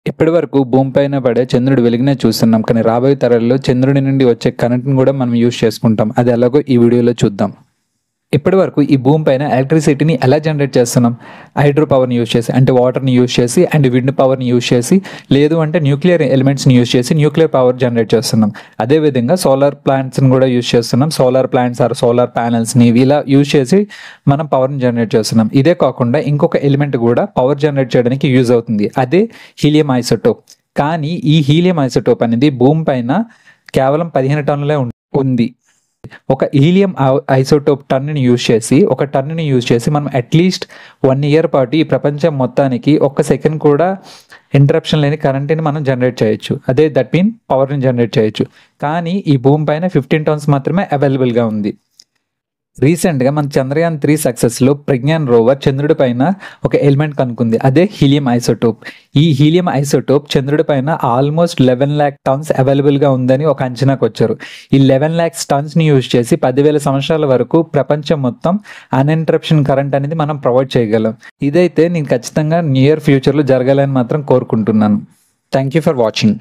ఇప్పటివరకు భూమి పైన పడే చంద్రుడి వెలుగునే చూస్తున్నాం. కానీ రాబోయే తరాల్లో చంద్రుడి నుండి వచ్చే కరెంట్‌ని కూడా మనం యూజ్ చేసుకుంటాం. అది ఎలాగో ఈ వీడియోలో చూద్దాం. ఇప్పటివరకు ఈ భూమి పైన ఎలక్ట్రిసిటీని ఎలా జనరేట్ చేస్తున్నాం? హైడ్రో పవర్‌ని యూజ్ చేసి, అంటే వాటర్‌ని యూజ్ చేసి అండ్ విండ్ పవర్‌ని యూజ్ చేసి, లేదు అంటే న్యూక్లియర్ ఎలిమెంట్స్‌ని యూజ్ చేసి న్యూక్లియర్ పవర్ జనరేట్ చేస్తున్నాం. అదేవిధంగా సోలార్ ప్లాంట్స్‌ని కూడా యూజ్ చేస్తున్నాం. సోలార్ ప్లాంట్స్ ఆర్ సోలార్ ప్యానెల్స్‌ని ఇలా యూజ్ చేసి మనం పవర్‌ని జనరేట్ చేస్తున్నాం. ఇదే కాకుండా ఇంకొక ఎలిమెంట్ కూడా పవర్ జనరేట్ చేయడానికి యూజ్ అవుతుంది. అదే హీలియం ఐసోటోప్. కానీ ఈ హీలియం ఐసోటోప్ అనేది భూమి పైన కేవలం 15 టన్నులే ఉంది. ఒక హీలియం ఐసోటోప్ టన్నుని యూజ్ చేసి మనం అట్లీస్ట్ 1 ఇయర్ పాటు ఈ ప్రపంచం మొత్తానికి ఒక్క సెకండ్ కూడా ఇంటరప్షన్ లేని కరెంట్ని మనం జనరేట్ చేయొచ్చు. అదే దట్ మీన్ పవర్ని జనరేట్ చేయొచ్చు. కానీ ఈ భూమి పైన 15 టన్స్ మాత్రమే అవైలబుల్గా ఉంది. రీసెంట్గా మన చంద్రయాన్-3 సక్సెస్లో ప్రజ్ఞాన్ రోవర్ చంద్రుడి పైన ఒక ఎలిమెంట్ కనుక్కుంది. అదే హీలియం ఐసోటోప్. ఈ హీలియం ఐసోటోప్ చంద్రుడి పైన ఆల్మోస్ట్ 11 lakh టన్స్ అవైలబుల్గా ఉందని ఒక అంచనాకు వచ్చారు. ఈ 11 lakhs టన్స్ని యూజ్ చేసి 10,000 సంవత్సరాల వరకు ప్రపంచం మొత్తం అన్ఇంటరప్షన్ కరెంట్ అనేది మనం ప్రొవైడ్ చేయగలం. ఇదైతే నేను ఖచ్చితంగా నియర్ ఫ్యూచర్లో జరగాలని మాత్రం కోరుకుంటున్నాను. Thank you for watching.